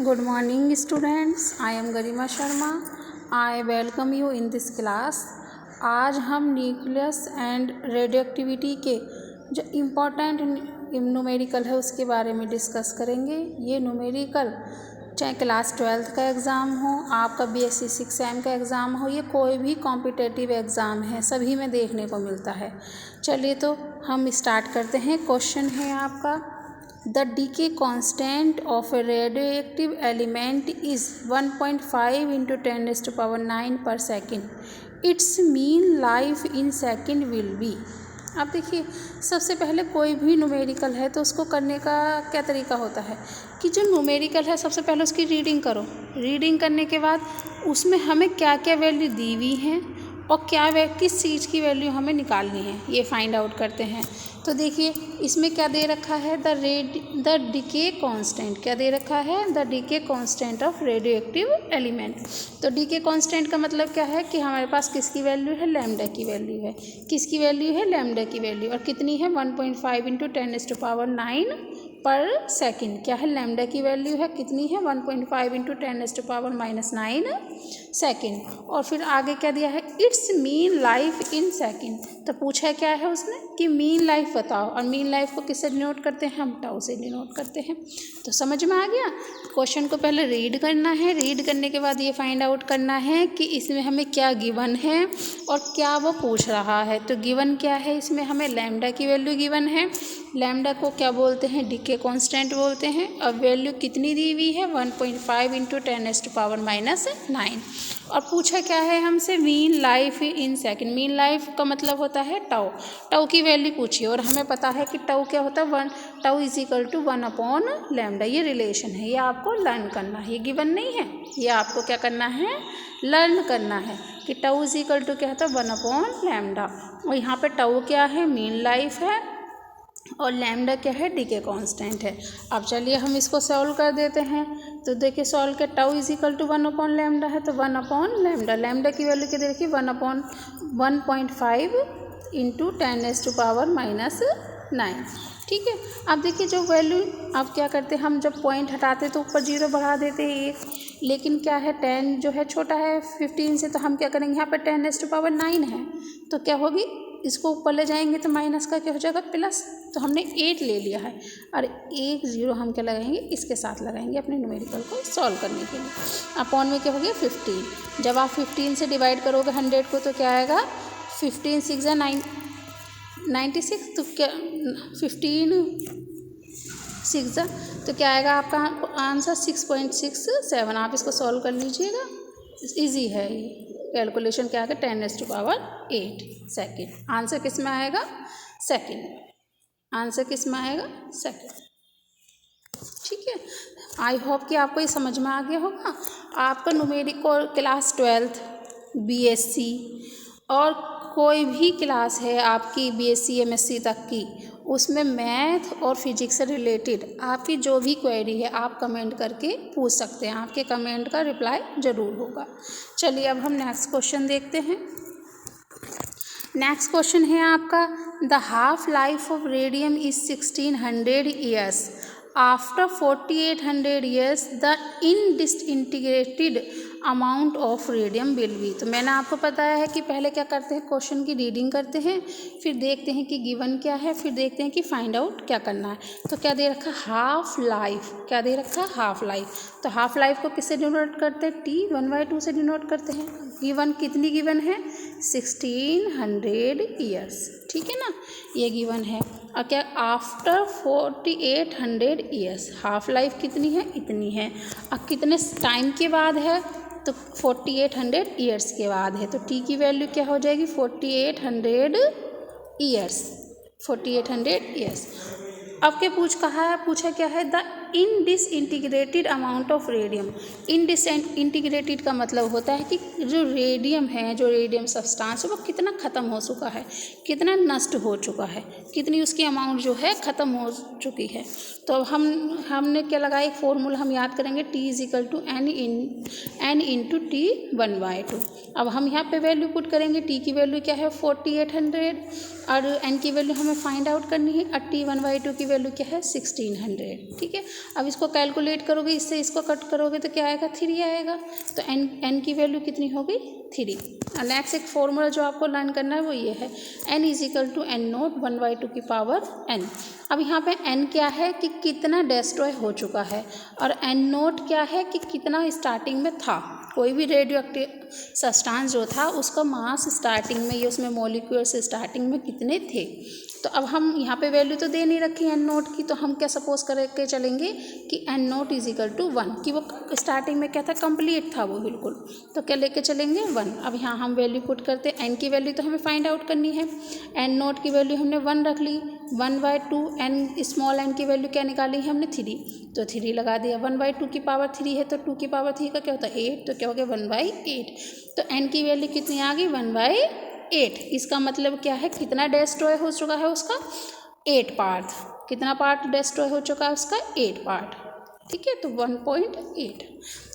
Good morning students, I am Garima Sharma. I welcome you in this class. आज हम nucleus and radioactivity के जो important numerical है उसके बारे में डिस्कस करेंगे. ये न्यूमेरिकल चाहे क्लास 12th का एग्ज़ाम हो, आपका BSc 6M का एग्ज़ाम हो, ये कोई भी कॉम्पिटिटिव एग्ज़ाम है, सभी में देखने को मिलता है. चलिए तो हम स्टार्ट करते हैं. क्वेश्चन है आपका, The decay constant of a radioactive element is 1.5 into 10 raised to power 9 per second. Its mean life in second will be. अब देखिए, सबसे पहले कोई भी न्यूमेरिकल है तो उसको करने का क्या तरीका होता है कि जो न्यूमेरिकल है सबसे पहले उसकी रीडिंग करो. रीडिंग करने के बाद उसमें हमें क्या क्या वैल्यू दी हुई हैं और किस चीज़ की वैल्यू हमें निकालनी है, ये फाइंड आउट करते हैं. तो देखिए इसमें क्या दे रखा है, द डीके कांस्टेंट. क्या दे रखा है? The decay constant of radioactive element. तो डीके कांस्टेंट का मतलब क्या है कि हमारे पास किसकी वैल्यू है? लैम्डा की वैल्यू है. किसकी वैल्यू है? लैम्डा की वैल्यू. और कितनी है? 1.5 इंटू 10⁻⁹ पर सेकेंड. क्या है? लैम्डा की वैल्यू है कितनी है? 1.5 इंटू 10⁻⁹ सेकेंड. और फिर आगे क्या दिया है? It's mean life in second. तो पूछा क्या है उसने कि मीन लाइफ बताओ. और मीन लाइफ को किससे डिनोट करते हैं? हम टाउ से डिनोट करते हैं. तो समझ में आ गया. क्वेश्चन को पहले रीड करना है. रीड करने के बाद ये फाइंड आउट करना है कि इसमें हमें क्या गिवन है और क्या वो पूछ रहा है. तो गिवन क्या है? इसमें हमें लैम्डा की वैल्यू गिवन है. लैम्डा को क्या बोलते हैं? डीके कांस्टेंट बोलते हैं. अब वैल्यू कितनी दी हुई है? 1.5 इंटू 10⁻⁹. और पूछा क्या है हमसे? Mean life in second. Mean life का मतलब होता है टाउ. टाउ की वैल्यू पूछिए और हमें पता है कि टाउ क्या होता है? Tau is equal to 1/λ. ये रिलेशन है, ये आपको लर्न करना है. ये गिवन नहीं है, ये आपको क्या करना है? लर्न करना है कि टाउ इज इक्वल टू क्या होता है? 1/λ. और यहाँ पे टाउ क्या है? मीन लाइफ है. और लैम्डा क्या है? डीके कांस्टेंट है. अब चलिए हम इसको सॉल्व कर देते हैं. तो देखिए सॉल्व के टाउ इज इक्वल टू 1/λ है, तो 1/λ. लैम्डा की वैल्यू क्या देखिए? 1/1.5 इंटू 10⁻⁹. ठीक है. अब देखिए जो वैल्यू, अब क्या करते हैं हम? जब पॉइंट हटाते तो ऊपर 0 बढ़ा देते हैं 1. लेकिन क्या है? 10 जो है छोटा है 15 से, तो हम क्या करेंगे? यहाँ पर 10⁻⁹ है तो क्या होगी? इसको ऊपर ले जाएंगे तो माइनस का क्या हो जाएगा? प्लस. तो हमने 8 ले लिया है और 1 0 हम क्या लगाएंगे? इसके साथ लगाएंगे अपने न्यूमेरिकल को सॉल्व करने के लिए. अपॉन में क्या हो गया? 15. जब आप 15 से डिवाइड करोगे 100 को तो क्या आएगा? 15 6 96. तो क्या 15 6 तो क्या आएगा आपका आंसर? 6.67. आप इसको सॉल्व कर लीजिएगा, ईजी है ये कैलकुलेशन. क्या है? 10⁸ सेकेंड. आंसर किस में आएगा? सेकेंड. आंसर किस में आएगा? सेकेंड. ठीक है. आई होप कि आपको ये समझ में आ गया होगा. आपका न्यूमेरिकल क्लास 12th BSc और कोई भी क्लास है आपकी BSc MSc तक की, उसमें मैथ और फिजिक्स से रिलेटेड आपकी जो भी क्वेरी है आप कमेंट करके पूछ सकते हैं. आपके कमेंट का रिप्लाई ज़रूर होगा. चलिए अब हम नेक्स्ट क्वेश्चन देखते हैं. नेक्स्ट क्वेश्चन है आपका, the half life of radium is 1600 years. After 4800 years the undisintegrated amount of radium will be. तो मैंने आपको बताया है कि पहले क्या करते हैं? क्वेश्चन की रीडिंग करते हैं, फिर देखते हैं कि गिवन क्या है, फिर देखते हैं कि फाइंड आउट क्या करना है. तो क्या दे रखा? Half life. क्या दे रखा? Half life. तो हाफ लाइफ को किससे डिनोट करते हैं? T1/2 से डिनोट करते हैं. गिवन कितनी गिवन है? 1600 ईयर्स. ठीक है ना, ये गिवन है. और क्या? After 4800 years. हाफ लाइफ कितनी है? इतनी है. और कितने टाइम के बाद है? तो 4800 ईयर्स के बाद है. तो टी की वैल्यू क्या हो जाएगी? 4800 ईयर्स. 4800 ईयर्स. अब क्या पूछा क्या है? The undisintegrated amount of radium. Undisintegrated का मतलब होता है कि जो रेडियम है, जो रेडियम सब्सटेंस है वो कितना ख़त्म हो चुका है, कितना नष्ट हो चुका है, कितनी उसकी अमाउंट जो है ख़त्म हो चुकी है. तो अब हमने क्या लगाया? एक फॉर्मूला हम याद करेंगे, T is equal to n into T 1/2. अब हम यहाँ पे वैल्यू पुट करेंगे. T की वैल्यू क्या है? 4800 और n की वैल्यू हमें फाइंड आउट करनी है. और T 1/2 की वैल्यू क्या है? 1600. ठीक है. अब इसको कैलकुलेट करोगे, इससे इसको कट करोगे तो क्या आएगा, 3 आएगा। तो n की वैल्यू कितनी हो गई, 3। नेक्स्ट एक फॉर्मूला जो आपको लर्न करना है वो ये है, n = n0 1/2 की पावर n। अब यहाँ पे n क्या है कि कितना डिस्ट्रॉय हो चुका है, और n0 क्या है कि कितना स्टार्टिंग में था। कोई भी रेडियो एक्टिव सब्सटेंस जो था उसका मास स्टार्टिंग में, ये उसमें मॉलिक्यूल्स स्टार्टिंग में कितने थे। तो अब हम यहाँ पे वैल्यू तो दे नहीं रखी n0 की, तो हम क्या सपोज करके चलेंगे कि n0 = 1, कि वो स्टार्टिंग में क्या था, कंप्लीट था वो बिल्कुल। तो क्या लेके चलेंगे, 1। अब यहाँ हम वैल्यू पुट करते हैं, n की वैल्यू तो हमें फाइंड आउट करनी है। n0 की वैल्यू हमने 1 रख ली, 1/2 n स्मॉल n की वैल्यू क्या निकाली है हमने, 3, तो 3 लगा दिया। 1/2 की पावर 3 है, तो 2 की पावर 3 का क्या होता है, 8, तो क्या हो गया 1/8। तो n की वैल्यू कितनी आ गई, 1/8। इसका मतलब क्या है, कितना डिस्ट्रॉय हो चुका है उसका, 8 पार्ट। कितना पार्ट डिस्ट्रॉय हो चुका है उसका, 8 पार्ट। ठीक है, तो 1.8।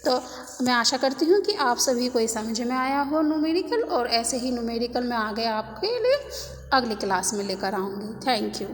तो मैं आशा करती हूँ कि आप सभी को ये समझ में आया हो न्यूमेरिकल, और ऐसे ही न्यूमेरिकल मैं आगे आपके लिए अगली क्लास में लेकर आऊँगी। Thank you.